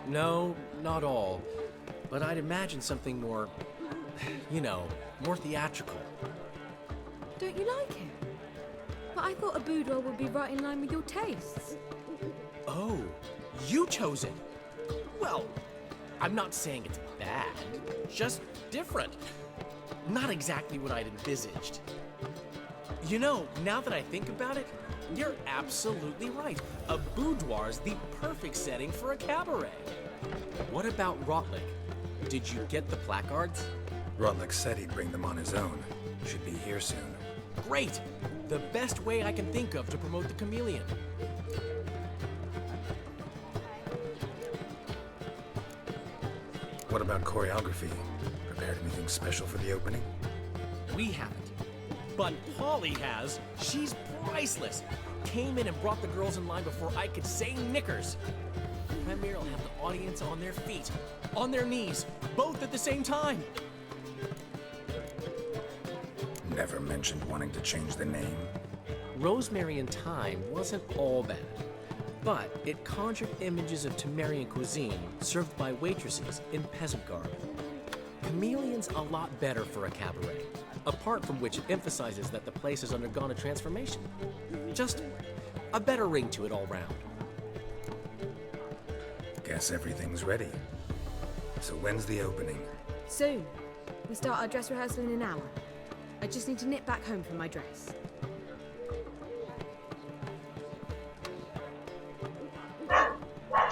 No, not all. But I'd imagine something more, more theatrical. Don't you like it? But I thought a boudoir would be right in line with your tastes. Oh, you chose it. Well, I'm not saying it's bad, just different. Not exactly what I'd envisaged. Now that I think about it, you're absolutely right. A boudoir's the perfect setting for a cabaret. What about Rotlick? Did you get the placards? Rotlick said he'd bring them on his own. Should be here soon. Great! The best way I can think of to promote the chameleon. What about choreography? Prepared anything special for the opening? We haven't. But Polly has. She's priceless. Came in and brought the girls in line before I could say knickers. Premier will have the audience on their feet, on their knees, both at the same time. Never mentioned wanting to change the name. Rosemary and Thyme wasn't all bad, but it conjured images of Temerian cuisine served by waitresses in peasant garb. Chameleon's a lot better for a cabaret, apart from which it emphasizes that the place has undergone a transformation. Just a better ring to it all round. Guess everything's ready. So when's the opening? Soon. We start our dress rehearsal in an hour. I just need to nip back home for my dress.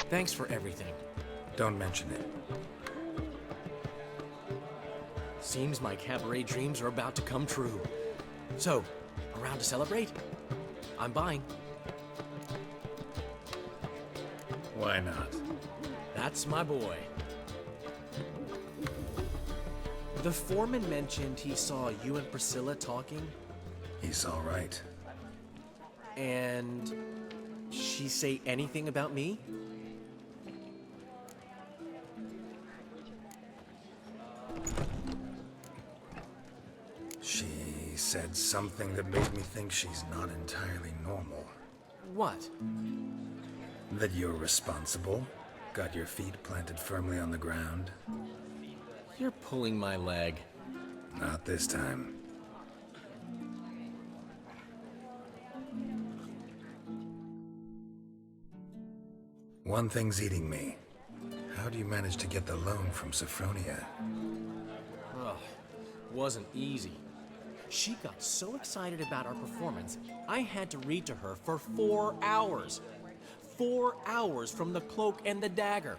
Thanks for everything. Don't mention it. Seems my cabaret dreams are about to come true. So, around to celebrate? I'm buying. Why not? That's my boy. The foreman mentioned he saw you and Priscilla talking. He's all right. And she say anything about me? She said something that made me think she's not entirely normal. What? That you're responsible, got your feet planted firmly on the ground. You're pulling my leg. Not this time. One thing's eating me. How do you manage to get the loan from Sophronia? Ugh, wasn't easy. She got so excited about our performance, I had to read to her for 4 hours. 4 hours from the Cloak and the Dagger.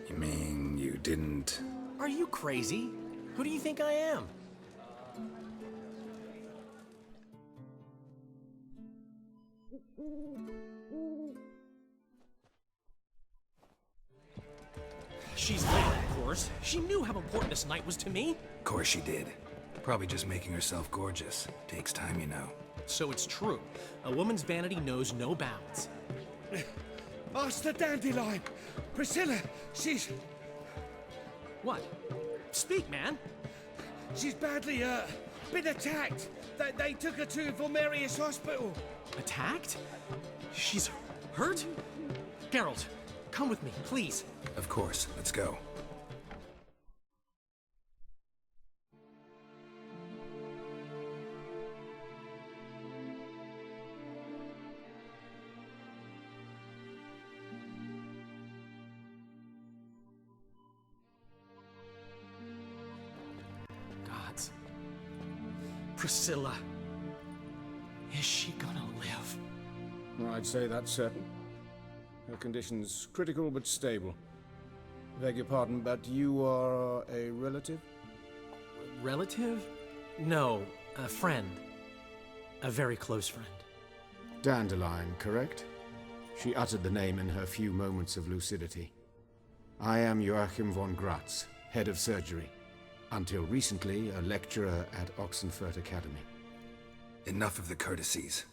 You mean you didn't... Are you crazy? Who do you think I am? She's late, of course. She knew how important this night was to me. Of course she did. Probably just making herself gorgeous. Takes time, you know. So it's true. A woman's vanity knows no bounds. Master Dandelion! Priscilla, she's... What? Speak, man. She's badly, been attacked. They took her to Vulmerius Hospital. Attacked? She's hurt? Geralt, come with me, please. Of course. Let's go. Gods. Priscilla. Is she gonna live? I'd say that's certain. Her condition's critical but stable. Beg your pardon, but you are a relative? Relative? No, a friend. A very close friend. Dandelion, correct? She uttered the name in her few moments of lucidity. I am Joachim von Gratz, head of surgery. Until recently, a lecturer at Oxenfurt Academy. Enough of the courtesies.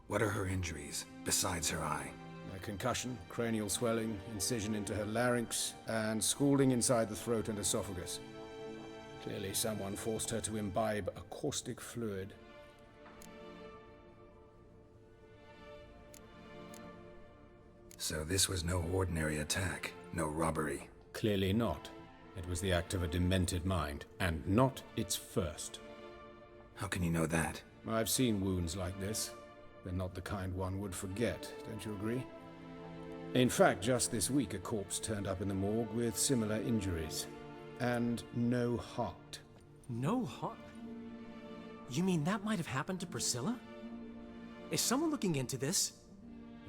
What are her injuries, besides her eye? A concussion, cranial swelling, incision into her larynx, and scalding inside the throat and esophagus. Clearly someone forced her to imbibe a caustic fluid. So this was no ordinary attack, no robbery. Clearly not. It was the act of a demented mind, and not its first. How can you know that? I've seen wounds like this. They're not the kind one would forget, don't you agree? In fact, just this week a corpse turned up in the morgue with similar injuries. And no heart. No heart? You mean that might have happened to Priscilla? Is someone looking into this?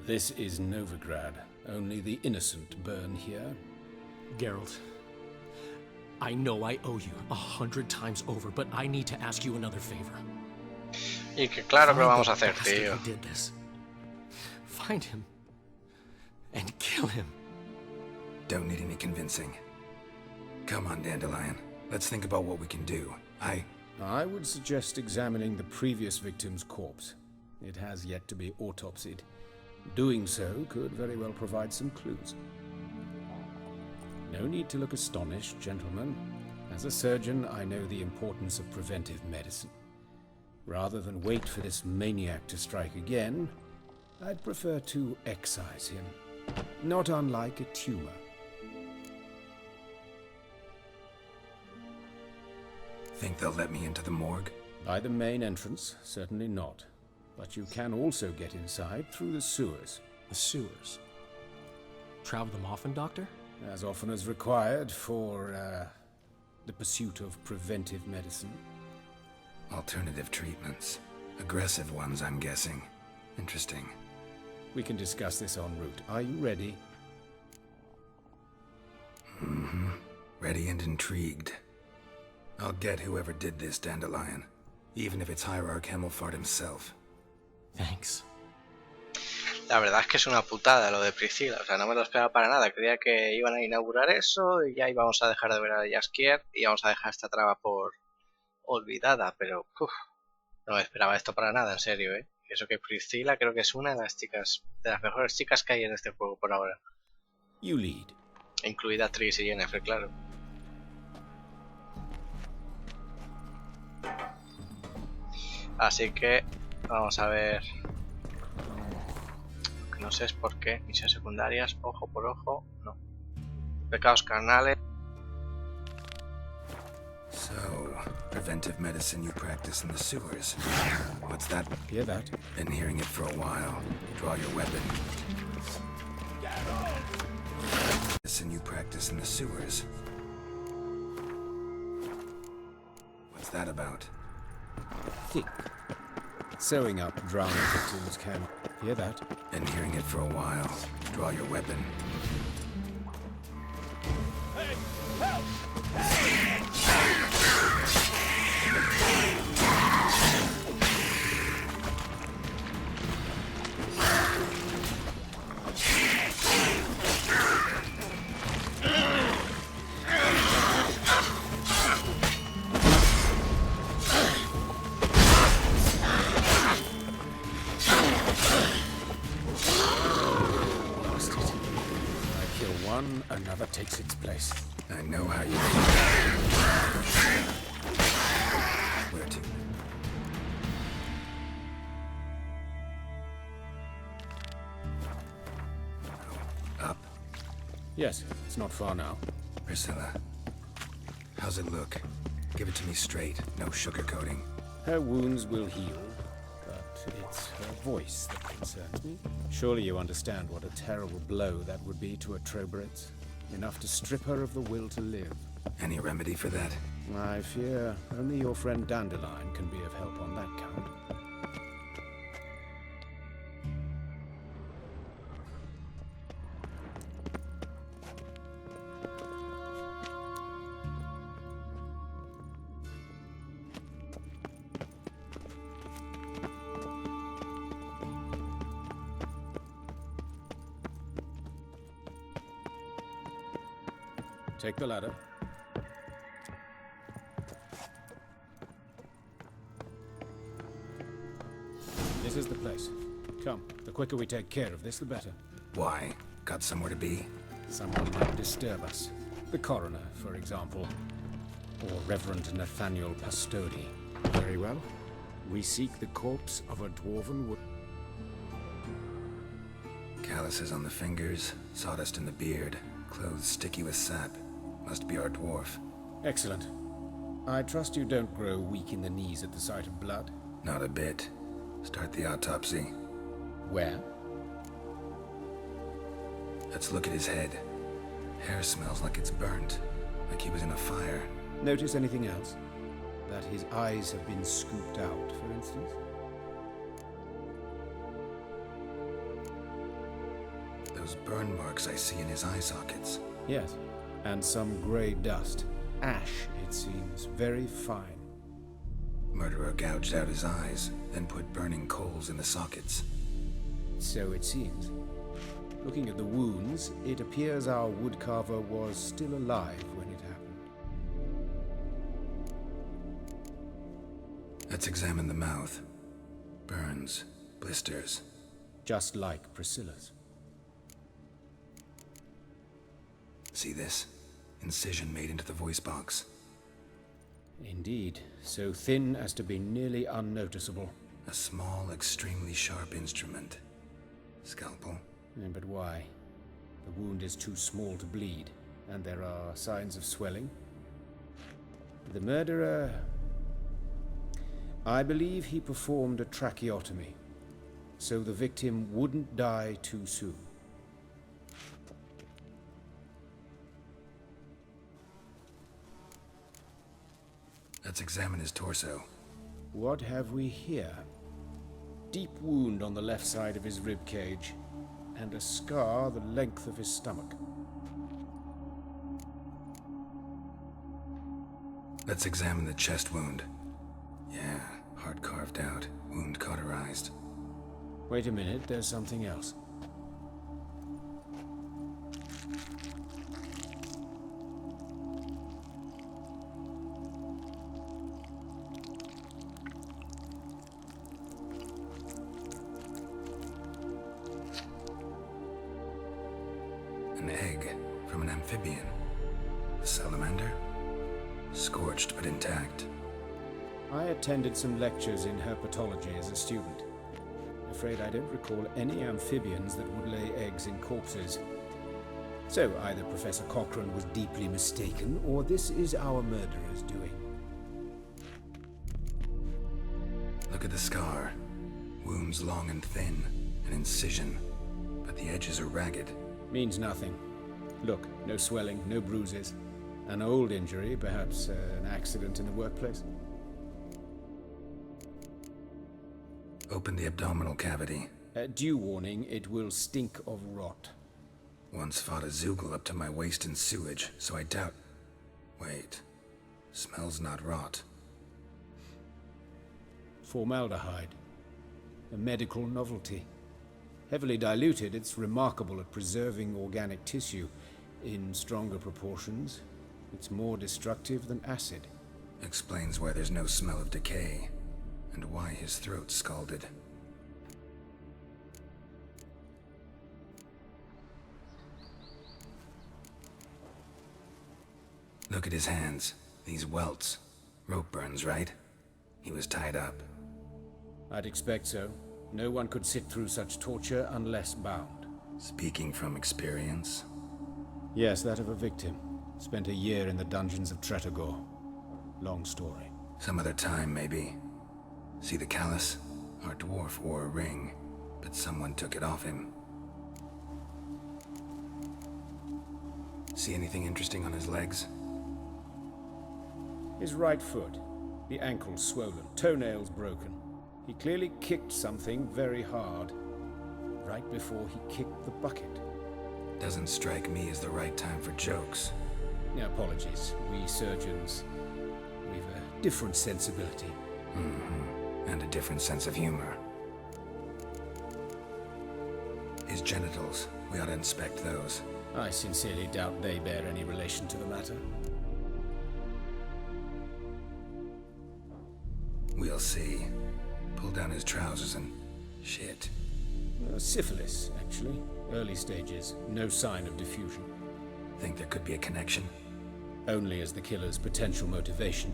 This is Novigrad. Only the innocent burn here. Geralt, I know I owe you 100 times over, but I need to ask you another favor. Y que claro que lo vamos a hacer, Find the tío. bastard who did this. Find him and kill him. Don't need any convincing. Come on, Dandelion. Let's think about what we can do. I would suggest examining the previous victim's corpse. It has yet to be autopsied. Doing so could very well provide some clues. No need to look astonished, gentlemen. As a surgeon, I know the importance of preventive medicine. Rather than wait for this maniac to strike again, I'd prefer to excise him. Not unlike a tumor. Think they'll let me into the morgue? By the main entrance, certainly not. But you can also get inside through the sewers. The sewers. Travel them often, Doctor? As often as required for, the pursuit of preventive medicine. Alternative treatments. Aggressive ones, I'm guessing. Interesting. We can discuss this en route. Are you ready? Mm-hmm. Ready and intrigued. I'll get whoever did this, Dandelion. Even if it's Hierarch Hemmelfart himself. Thanks. La verdad es que es una putada lo de Priscilla, o sea, no me lo esperaba para nada. Creía que iban a inaugurar eso y ya íbamos a dejar de ver a Jaskier y vamos a dejar esta trama por olvidada, pero no me esperaba esto para nada, en serio, ¿eh? Eso que Priscilla creo que es una de las chicas, de las mejores chicas que hay en este juego por ahora. You lead. Incluida Tris y Yennefer, claro. Así que vamos a ver. Lo que no sé es por qué. Misiones secundarias, ojo por ojo, no. Pecados carnales. So, preventive medicine you practice in the sewers. What's that? Hear that? Been hearing it for a while. Draw your weapon. Medicine you practice in the sewers. What's that about? Think. Sewing up drowning victims can... Hear that? Been hearing it for a while. Draw your weapon. Another takes its place. I know how you Where to? Up. Yes, it's not far now. Priscilla, how's it look? Give it to me straight, no sugarcoating. Her wounds will heal, but it's her voice that concerns me. Surely you understand what a terrible blow that would be to a Trobritz. Enough to strip her of the will to live. Any remedy for that? I fear only your friend Dandelion can be of help on that count. Take the ladder. This is the place. Come, the quicker we take care of this, the better. Why? Got somewhere to be? Someone might disturb us. The coroner, for example. Or Reverend Nathaniel Pastodi. Very well. We seek the corpse of a dwarven wood. Calluses on the fingers, sawdust in the beard, clothes sticky with sap. Must be our dwarf. Excellent. I trust you don't grow weak in the knees at the sight of blood. Not a bit. Start the autopsy. Where? Let's look at his head. Hair smells like it's burnt, like he was in a fire. Notice anything else? That his eyes have been scooped out, for instance? Those burn marks I see in his eye sockets. Yes. And some grey dust. Ash, it seems. Very fine. Murderer gouged out his eyes, then put burning coals in the sockets. So it seems. Looking at the wounds, it appears our woodcarver was still alive when it happened. Let's examine the mouth. Burns, blisters. Just like Priscilla's. See this? Incision made into the voice box. Indeed, so thin as to be nearly unnoticeable. A small, extremely sharp instrument. Scalpel. But why? The wound is too small to bleed, and there are signs of swelling. The murderer... I believe he performed a tracheotomy, so the victim wouldn't die too soon. Let's examine his torso. What have we here? Deep wound on the left side of his rib cage, and a scar the length of his stomach. Let's examine the chest wound. Yeah, heart carved out, wound cauterized. Wait a minute, there's something else. An egg from an amphibian. A salamander? Scorched but intact. I attended some lectures in herpetology as a student. Afraid I don't recall any amphibians that would lay eggs in corpses. So either Professor Cochrane was deeply mistaken, or this is our murderer's doing. Look at the scar. Wounds long and thin. An incision. But the edges are ragged. Means nothing. Look, no swelling, no bruises. An old injury, perhaps an accident in the workplace. Open the abdominal cavity. Due warning, it will stink of rot. Once fought a Zoogle up to my waist in sewage, so I doubt... Wait. Smells not rot. Formaldehyde. A medical novelty. Heavily diluted, it's remarkable at preserving organic tissue. In stronger proportions, it's more destructive than acid. Explains why there's no smell of decay, and why his throat's scalded. Look at his hands. These welts. Rope burns, right? He was tied up. I'd expect so. No one could sit through such torture unless bound. Speaking from experience? Yes, that of a victim. Spent a year in the dungeons of Tretogor. Long story. Some other time, maybe. See the callus? Our dwarf wore a ring, but someone took it off him. See anything interesting on his legs? His right foot. The ankle swollen, toenails broken. He clearly kicked something very hard, right before he kicked the bucket. Doesn't strike me as the right time for jokes. Apologies. We surgeons, we've a different sensibility. And a different sense of humor. His genitals, we ought to inspect those. I sincerely doubt they bear any relation to the matter. We'll see. Pull down his trousers and... shit. Syphilis, actually. Early stages. No sign of diffusion. Think there could be a connection? Only as the killer's potential motivation.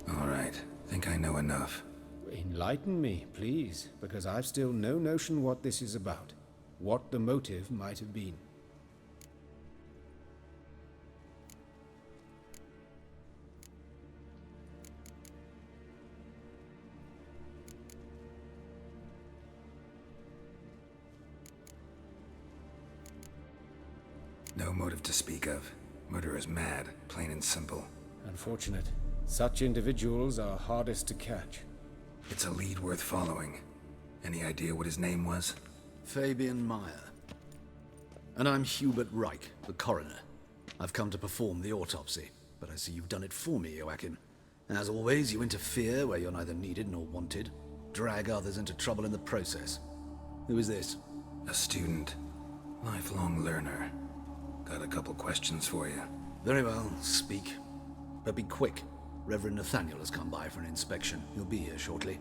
All right. Think I know enough. enlighten me, please, because I've still no notion what this is about. What the motive might have been. No motive to speak of. Murder is mad, plain and simple. Unfortunate. Such individuals are hardest to catch. It's a lead worth following. Any idea what his name was? Fabian Meyer. And I'm Hubert Reich, the coroner. I've come to perform the autopsy, but I see you've done it for me, Joachim. As always, you interfere where you're neither needed nor wanted. Drag others into trouble in the process. Who is this? A student. Lifelong learner. Got a couple questions for you. Very well, speak. But be quick. Reverend Nathaniel has come by for an inspection. He'll be here shortly.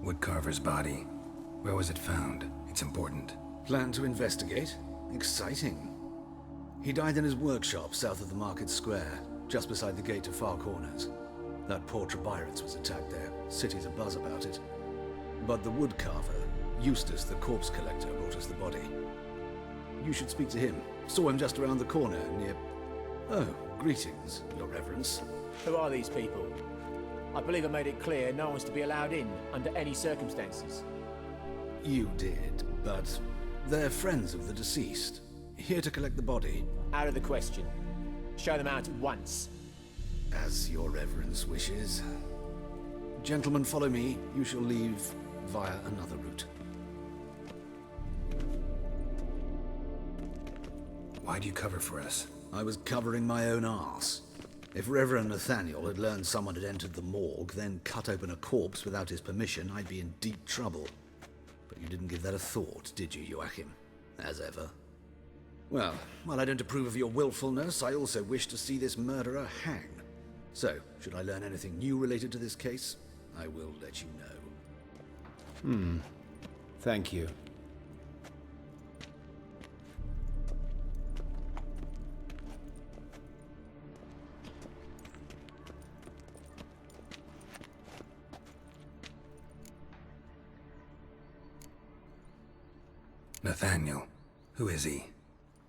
Woodcarver's body. Where was it found? It's important. Plan to investigate? Exciting. He died in his workshop south of the market square, just beside the gate to Far Corners. That poor Trebirans was attacked there. City's abuzz about it. But the woodcarver, Eustace the corpse collector, brought us the body. You should speak to him. Saw him just around the corner near... Oh, greetings, your reverence. Who are these people? I believe I made it clear no one's to be allowed in under any circumstances. You did, but they're friends of the deceased. Here to collect the body. Out of the question. Show them out at once. As your reverence wishes. Gentlemen, follow me. You shall leave via another route. Why'd you cover for us? I was covering my own arse. If Reverend Nathaniel had learned someone had entered the morgue, then cut open a corpse without his permission, I'd be in deep trouble. But you didn't give that a thought, did you, Joachim? As ever. Well, while I don't approve of your willfulness, I also wish to see this murderer hang. So, should I learn anything new related to this case, I will let you know. Thank you. Nathaniel. Who is he?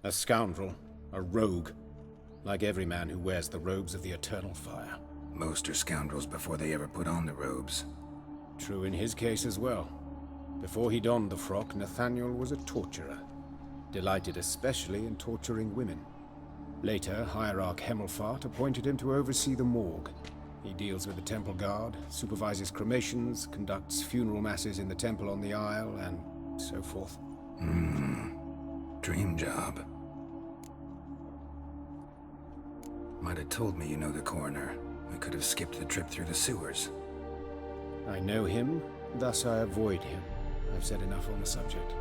A scoundrel. A rogue. Like every man who wears the robes of the eternal fire. Most are scoundrels before they ever put on the robes. True in his case as well. Before he donned the frock, Nathaniel was a torturer. Delighted especially in torturing women. Later, Hierarch Hemmelfart appointed him to oversee the morgue. He deals with the temple guard, supervises cremations, conducts funeral masses in the temple on the Isle, and so forth. Dream job. Might have told me you know the coroner. We could have skipped the trip through the sewers. I know him, thus I avoid him. I've said enough on the subject.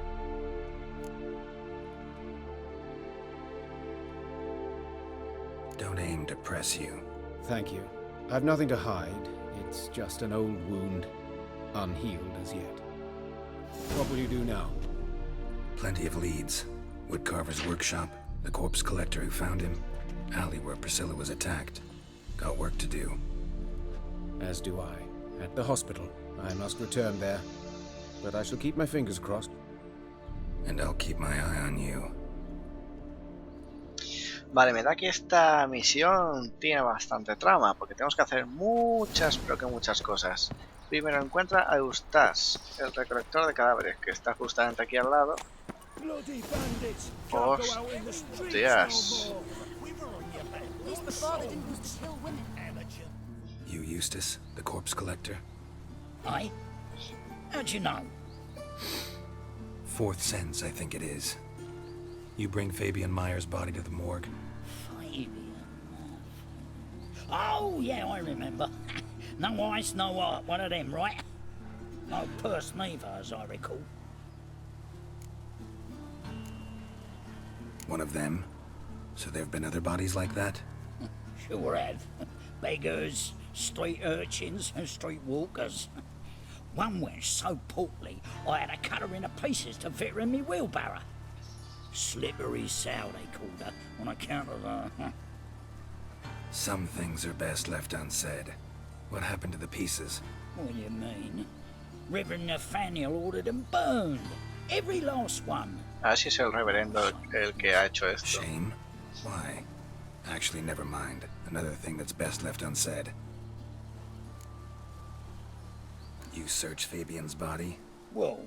Don't aim to press you. Thank you. I've nothing to hide. It's just an old wound, unhealed as yet. What will you do now? Plenty of leads. Woodcarver's workshop, the corpse collector who found him, alley where Priscilla was attacked. Got work to do. As do I. At the hospital. I must return there. But I shall keep my fingers crossed. And I'll keep my eye on you. Vale, me da que esta misión tiene bastante trama, porque tenemos que hacer muchas, pero que muchas cosas. Primero encuentra a Eustace, el recolector de cadáveres, que está justamente aquí al lado. Hostias. You, Eustace, the corpse collector? Aye? How'd you know? Fourth sense, I think it is. You bring Fabian Meyer's body to the morgue? Fabian. Oh, yeah, I remember. No eyes, no art, one of them, right? No purse neither, as I recall. One of them? So there have been other bodies like that? Sure have. Beggars, street urchins, and street walkers. One went so portly, I had to cut her into pieces to fit her in me wheelbarrow. Slippery sow, they called her, on account of Some things are best left unsaid. What happened to the pieces? What do you mean? Reverend Nathaniel ordered them burned. Every last one. A ver si es el reverendo el que ha hecho esto. Shame? Why? Actually, never mind. Another thing that's best left unsaid. You search Fabian's body? Well,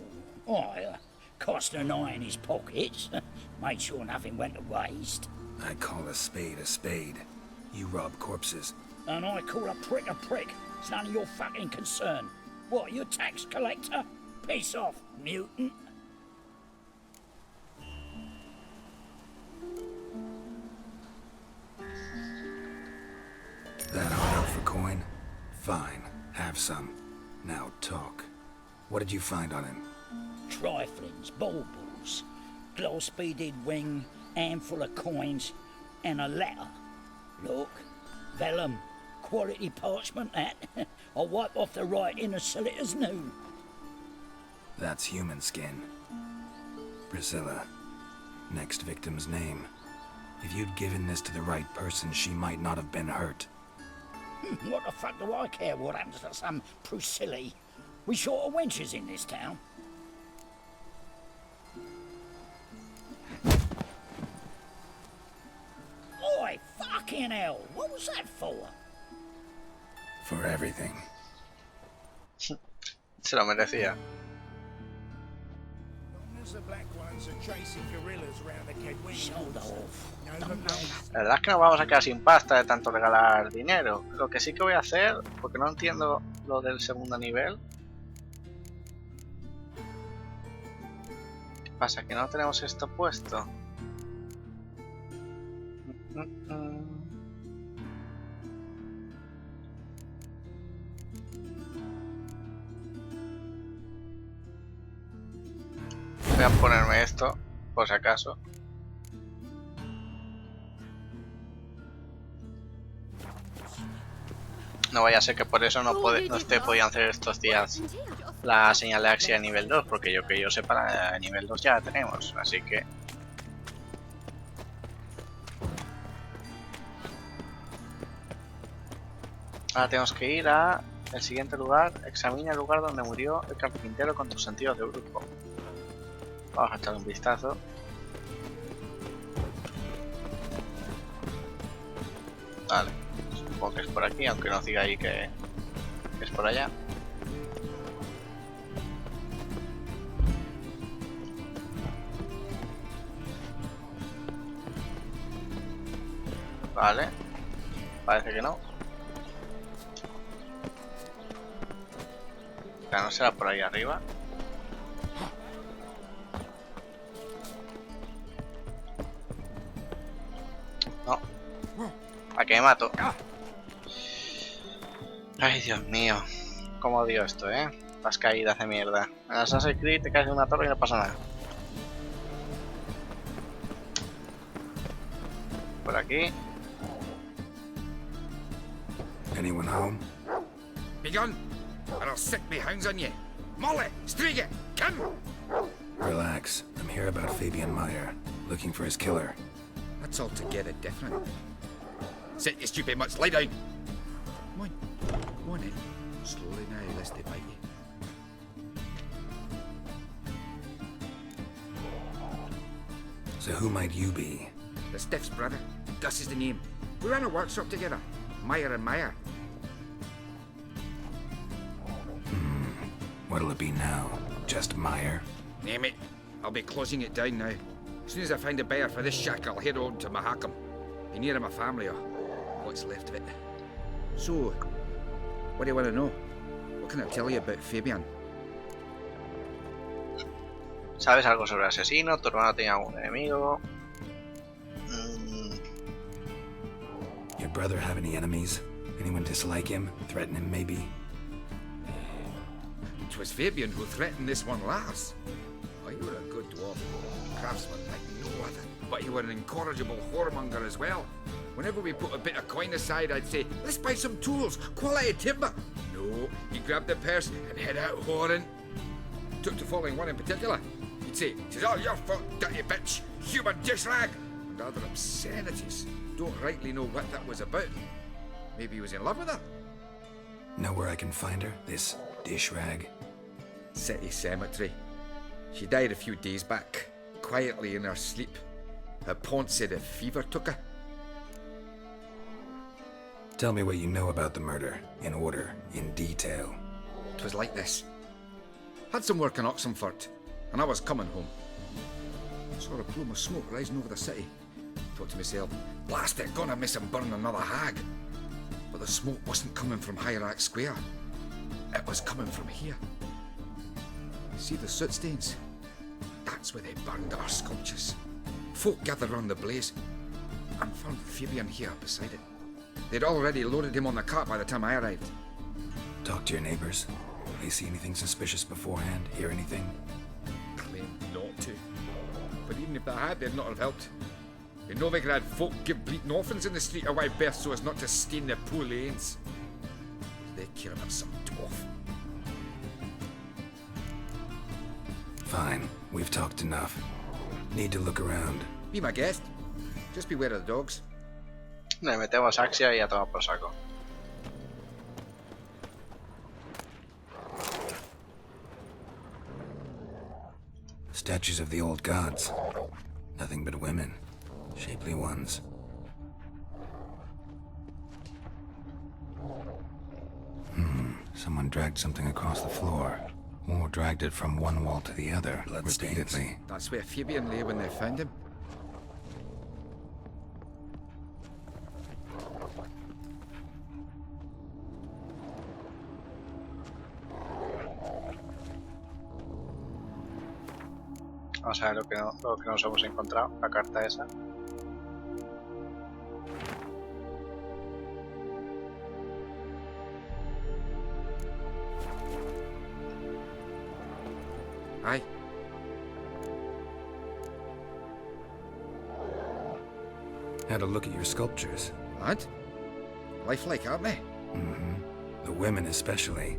I cast an eye in his pockets. Made sure nothing went to waste. I call a spade a spade. You rob corpses. And I call a prick a prick. It's none of your fucking concern. What, you tax collector? Piss off, mutant. That hard out for coin? Fine, have some. Now talk. What did you find on him? Triflings, baubles, gloss-beaded ring, handful of coins, and a letter. Look, vellum, quality parchment that. I'll wipe off the writing and sell it as new. That's human skin. Priscilla. Next victim's name. If you'd given this to the right person, she might not have been hurt. What the fuck do I care what happens to some Priscilla? We short of wenches in this town. Oi, fucking hell! What was that for? For everything. Se lo merecía. Sold off. La verdad es que nos vamos a quedar sin pasta de tanto regalar dinero. Lo que sí que voy a hacer, porque no entiendo lo del segundo nivel. ¿Qué pasa? ¿Que no tenemos esto puesto? Voy a ponerme esto, por si acaso. No vaya a ser que por eso no esté pudiendo hacer estos días la señal de Axia de nivel 2, porque yo que yo sepa la de nivel 2 ya la tenemos, así que... Ahora tenemos que ir a el siguiente lugar. Examina el lugar donde murió el carpintero con tus sentidos de grupo. Vamos a echar un vistazo. Vale, supongo que es por aquí, aunque no diga ahí que es por allá. Vale, parece que no. Ya no será por ahí arriba. No. ¿A qué me mato? Ay, Dios mío. Cómo odio esto, Las caídas de mierda. En Assassin's Creed te caes de una torre y no pasa nada. Por aquí. Anyone home? Begun, or I'll sick me hounds on you. Molly, Striga, come! Relax. I'm here about Fabian Meyer, looking for his killer. That's altogether different. Sit, you stupid mutts, lie down. Come on in. Slowly now, lest they bite you. So who might you be? The Stiff's brother. Gus is the name. We ran a workshop together. Meyer and Meyer. What'll it be now? Just Meyer? Name it. I'll be closing it down now. As soon as I find a buyer for this shack, I'll head on to Mahakam. Be near my family or what's left of it. So, what do you want to know? What can I tell you about Fabian? ¿Sabes algo sobre el asesino? ¿Tu hermano tenía algún enemigo? Your brother have any enemies? Anyone dislike him? Threaten him, maybe? 'Twas Fabian who threatened this one last. Oh, you were a good dwarf, craftsman like no other. But you were an incorrigible whoremonger as well. Whenever we put a bit of coin aside, I'd say, let's buy some tools, quality timber. No, he grabbed the purse and head out whoring. Took to following one in particular. He'd say, "'Tis all your fault, dirty bitch, human dish rag," and other obscenities. don't rightly know what that was about. Maybe he was in love with her? Know where I can find her? This dish rag? City cemetery. She died a few days back, quietly in her sleep. Her pont said a fever took her. Tell me what you know about the murder, in order, in detail. 'Twas like this. Had some work in Oxenford, and I was coming home. Saw a plume of smoke rising over the city. Thought to myself, blast it, gonna miss him burn another hag. But the smoke wasn't coming from Hierarch Square. It was coming from here. See the soot stains? That's where they burned our sculptures. Folk gathered round the blaze, and found Fabian here beside it. They'd already loaded him on the cart by the time I arrived. Talk to your neighbors. They see anything suspicious beforehand? Hear anything? Claimed not to. But even if they had, they'd not have helped. In Novigrad, folk give bleating orphans in the street a wide berth so as not to stain their poor lanes. They care about some dwarf. Fine, we've talked enough. Need to look around. Be my guest. Just beware of the dogs. Le metemos Axia y ya toma por saco. Statues of the old gods. Nothing but women. Shapely ones. Someone dragged something across the floor. Or dragged it from one wall to the other, repeatedly. That's where Fabian lay when they found him. Vamos a ver lo que nos hemos encontrado, la carta esa. Aye. Had a look at your sculptures. Lad? Lifelike, aren't they? The women especially.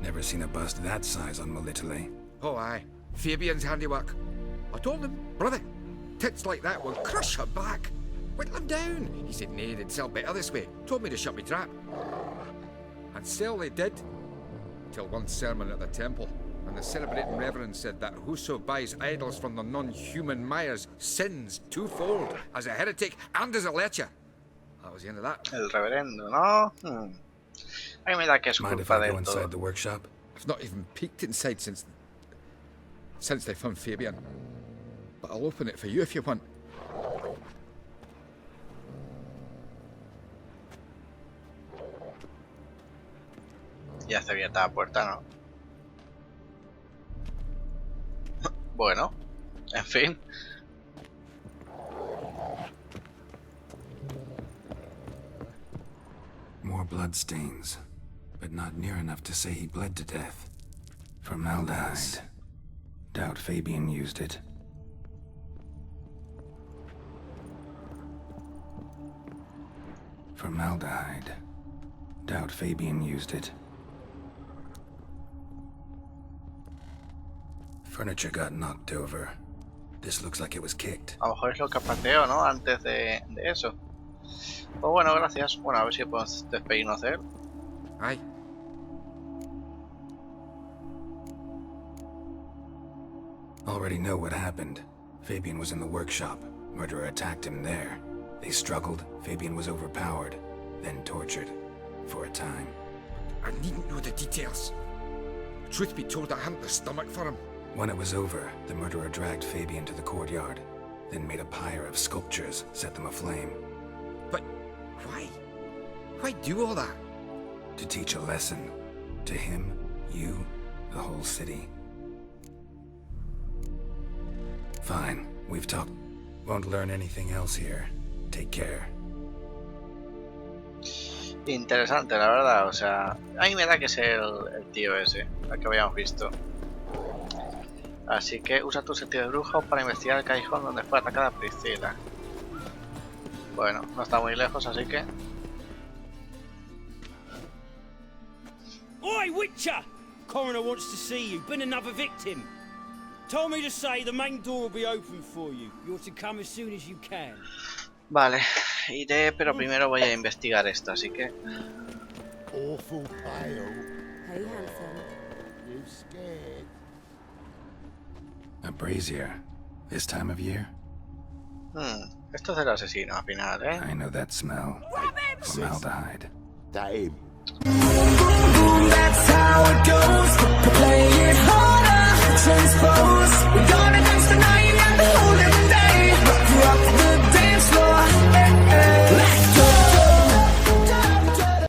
Never seen a bust that size on Melitele. Oh, aye. Fabian's handiwork. I told him, brother, tits like that will crush her back. Whittle him down. He said, nay, they'd sell better this way. Told me to shut me trap. And sell they did. Till one sermon at the temple. And the celebrating reverend said that whoso buys idols from the non-human Myers sins twofold, as a heretic and as a lecher. That was the end of that. El reverendo, ¿no? A mí me da que es Mind if culpa I de go inside todo. the workshop? I've not even peeked inside since they found Fabian. But I'll open it for you if you want. Ya está abierta la puerta, ¿no? Bueno, en fin. More bloodstains, but not near enough to say he bled to death. Formaldehyde. Doubt Fabian used it. Formaldehyde. Doubt Fabian used it. Furniture got knocked over. This looks like it was kicked. A lo mejor es lo que pateó, ¿no? Antes de eso. Pues bueno, gracias. Bueno, a ver si podemos despedirnos de él. Aye. Already know what happened. Fabian was in the workshop. Murderer attacked him there. They struggled. Fabian was overpowered, then tortured. For a time. I needn't know the details. Truth be told, I hadn't the stomach for him. When it was over, the murderer dragged Fabian to the courtyard, then made a pyre of sculptures, set them aflame. But why? Why do all that? To teach a lesson. To him, you, the whole city. Fine, we've talked. Won't learn anything else here. Take care. Interesante, la verdad. O sea, a mí me da que es el tío ese, el que habíamos visto. Así que usa tu sentido de brujo para investigar el callejón donde fue atacada Priscila. Bueno, no está muy lejos, así que... Oi, Witcher! Coroner wants to see you. Been another victim. Told me to say the main door will be open for you. You're to come as soon as you can. Vale, iré, pero primero voy a investigar esto, así que... Awful pale. Hey, handsome. You scared? A brazier. This time of year? Esto es el asesino al final, ¿eh? I know that smell. Formaldehyde. That him. That's how it goes. Play